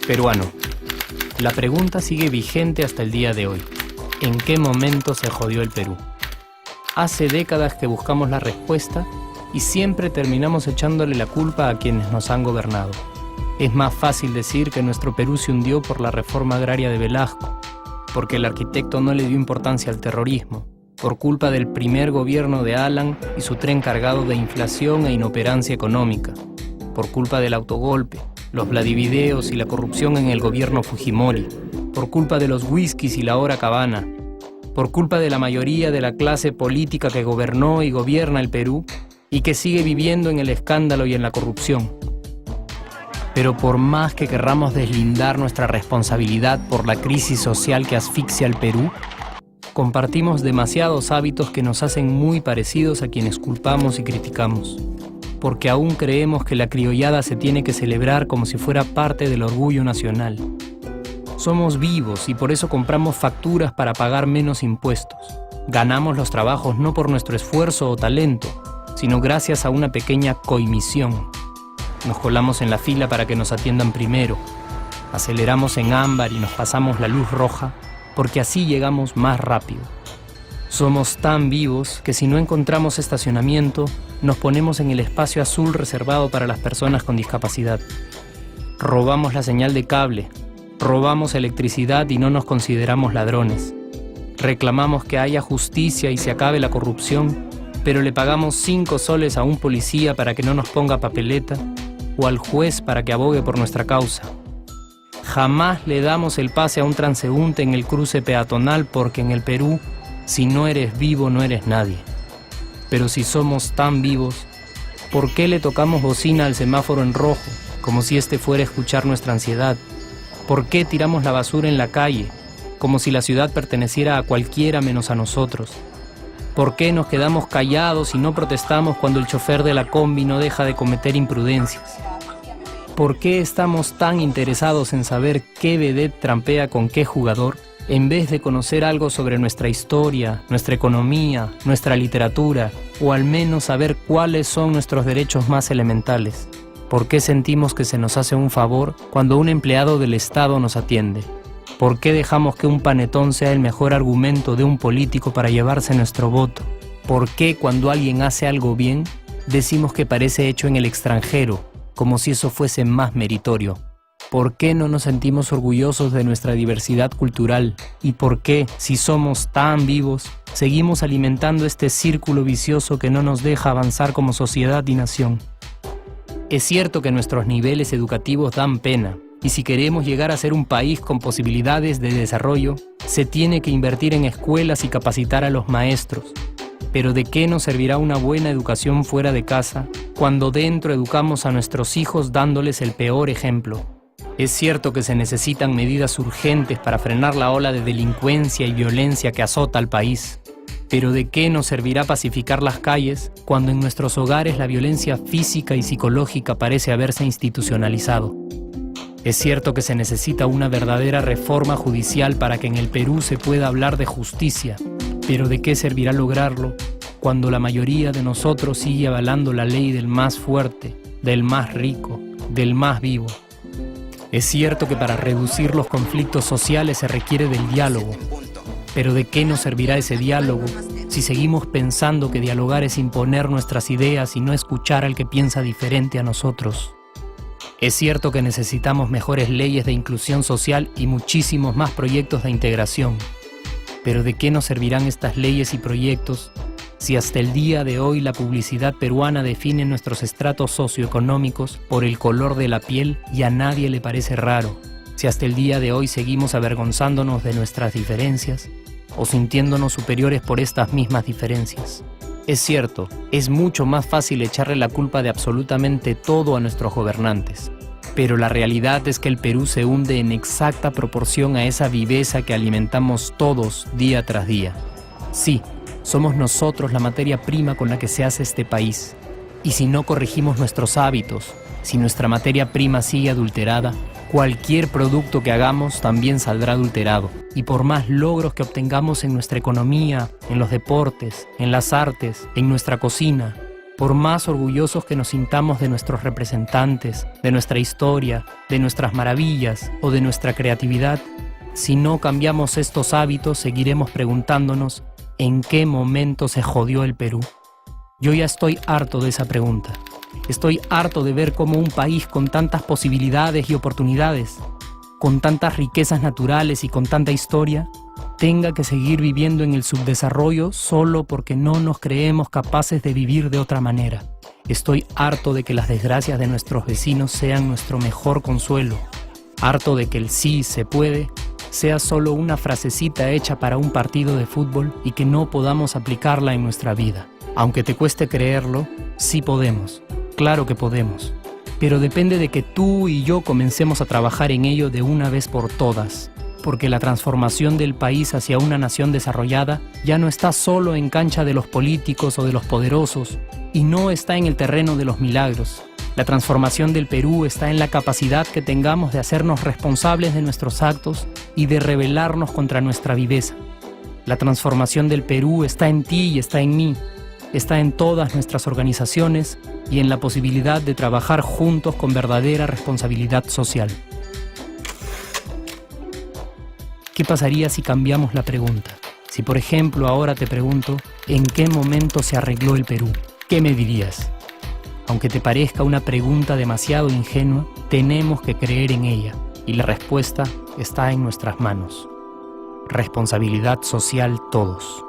Peruano. La pregunta sigue vigente hasta el día de hoy. ¿En qué momento se jodió el Perú? Hace décadas que buscamos la respuesta y siempre terminamos echándole la culpa a quienes nos han gobernado. Es más fácil decir que nuestro Perú se hundió por la reforma agraria de Velasco, porque el arquitecto no le dio importancia al terrorismo, por culpa del primer gobierno de Alan y su tren cargado de inflación e inoperancia económica, por culpa del autogolpe, los Vladivideos y la corrupción en el gobierno Fujimori, por culpa de los whiskies y la hora cabana, por culpa de la mayoría de la clase política que gobernó y gobierna el Perú y que sigue viviendo en el escándalo y en la corrupción. Pero por más que querramos deslindar nuestra responsabilidad por la crisis social que asfixia al Perú, compartimos demasiados hábitos que nos hacen muy parecidos a quienes culpamos y criticamos, porque aún creemos que la criollada se tiene que celebrar como si fuera parte del orgullo nacional. Somos vivos y por eso compramos facturas para pagar menos impuestos. Ganamos los trabajos no por nuestro esfuerzo o talento, sino gracias a una pequeña coimisión. Nos colamos en la fila para que nos atiendan primero. Aceleramos en ámbar y nos pasamos la luz roja, porque así llegamos más rápido. Somos tan vivos que si no encontramos estacionamiento, nos ponemos en el espacio azul reservado para las personas con discapacidad. Robamos la señal de cable, robamos electricidad y no nos consideramos ladrones. Reclamamos que haya justicia y se acabe la corrupción, pero le pagamos 5 soles a un policía para que no nos ponga papeleta o al juez para que abogue por nuestra causa. Jamás le damos el pase a un transeúnte en el cruce peatonal porque en el Perú, si no eres vivo, no eres nadie. Pero si somos tan vivos, ¿por qué le tocamos bocina al semáforo en rojo, como si este fuera a escuchar nuestra ansiedad? ¿Por qué tiramos la basura en la calle, como si la ciudad perteneciera a cualquiera menos a nosotros? ¿Por qué nos quedamos callados y no protestamos cuando el chofer de la combi no deja de cometer imprudencias? ¿Por qué estamos tan interesados en saber qué vedette trampea con qué jugador, en vez de conocer algo sobre nuestra historia, nuestra economía, nuestra literatura, o al menos saber cuáles son nuestros derechos más elementales? ¿Por qué sentimos que se nos hace un favor cuando un empleado del Estado nos atiende? ¿Por qué dejamos que un panetón sea el mejor argumento de un político para llevarse nuestro voto? ¿Por qué cuando alguien hace algo bien, decimos que parece hecho en el extranjero, como si eso fuese más meritorio? ¿Por qué no nos sentimos orgullosos de nuestra diversidad cultural? ¿Y por qué, si somos tan vivos, seguimos alimentando este círculo vicioso que no nos deja avanzar como sociedad y nación? Es cierto que nuestros niveles educativos dan pena, y si queremos llegar a ser un país con posibilidades de desarrollo, se tiene que invertir en escuelas y capacitar a los maestros. Pero ¿de qué nos servirá una buena educación fuera de casa cuando dentro educamos a nuestros hijos dándoles el peor ejemplo? Es cierto que se necesitan medidas urgentes para frenar la ola de delincuencia y violencia que azota al país. Pero ¿de qué nos servirá pacificar las calles cuando en nuestros hogares la violencia física y psicológica parece haberse institucionalizado? Es cierto que se necesita una verdadera reforma judicial para que en el Perú se pueda hablar de justicia, pero ¿de qué servirá lograrlo cuando la mayoría de nosotros sigue avalando la ley del más fuerte, del más rico, del más vivo? Es cierto que para reducir los conflictos sociales se requiere del diálogo, pero ¿de qué nos servirá ese diálogo si seguimos pensando que dialogar es imponer nuestras ideas y no escuchar al que piensa diferente a nosotros? Es cierto que necesitamos mejores leyes de inclusión social y muchísimos más proyectos de integración. Pero ¿de qué nos servirán estas leyes y proyectos si hasta el día de hoy la publicidad peruana define nuestros estratos socioeconómicos por el color de la piel y a nadie le parece raro? Si hasta el día de hoy seguimos avergonzándonos de nuestras diferencias o sintiéndonos superiores por estas mismas diferencias. Es cierto, es mucho más fácil echarle la culpa de absolutamente todo a nuestros gobernantes. Pero la realidad es que el Perú se hunde en exacta proporción a esa viveza que alimentamos todos día tras día. Sí, somos nosotros la materia prima con la que se hace este país. Y si no corregimos nuestros hábitos, si nuestra materia prima sigue adulterada, Cualquier producto que hagamos también saldrá adulterado. Y por más logros que obtengamos en nuestra economía, en los deportes, en las artes, en nuestra cocina, por más orgullosos que nos sintamos de nuestros representantes, de nuestra historia, de nuestras maravillas o de nuestra creatividad, si no cambiamos estos hábitos, seguiremos preguntándonos ¿en qué momento se jodió el Perú? Yo ya estoy harto de esa pregunta. Estoy harto de ver cómo un país con tantas posibilidades y oportunidades, con tantas riquezas naturales y con tanta historia, tenga que seguir viviendo en el subdesarrollo solo porque no nos creemos capaces de vivir de otra manera. Estoy harto de que las desgracias de nuestros vecinos sean nuestro mejor consuelo. Harto de que el sí se puede sea solo una frasecita hecha para un partido de fútbol y que no podamos aplicarla en nuestra vida. Aunque te cueste creerlo, sí podemos. Claro que podemos. Pero depende de que tú y yo comencemos a trabajar en ello de una vez por todas. Porque la transformación del país hacia una nación desarrollada ya no está solo en cancha de los políticos o de los poderosos, y no está en el terreno de los milagros. La transformación del Perú está en la capacidad que tengamos de hacernos responsables de nuestros actos y de rebelarnos contra nuestra viveza. La transformación del Perú está en ti y está en mí. Está en todas nuestras organizaciones y en la posibilidad de trabajar juntos con verdadera responsabilidad social. ¿Qué pasaría si cambiamos la pregunta? Si, por ejemplo, ahora te pregunto, ¿en qué momento se arregló el Perú? ¿Qué me dirías? Aunque te parezca una pregunta demasiado ingenua, tenemos que creer en ella, y la respuesta está en nuestras manos. Responsabilidad social todos.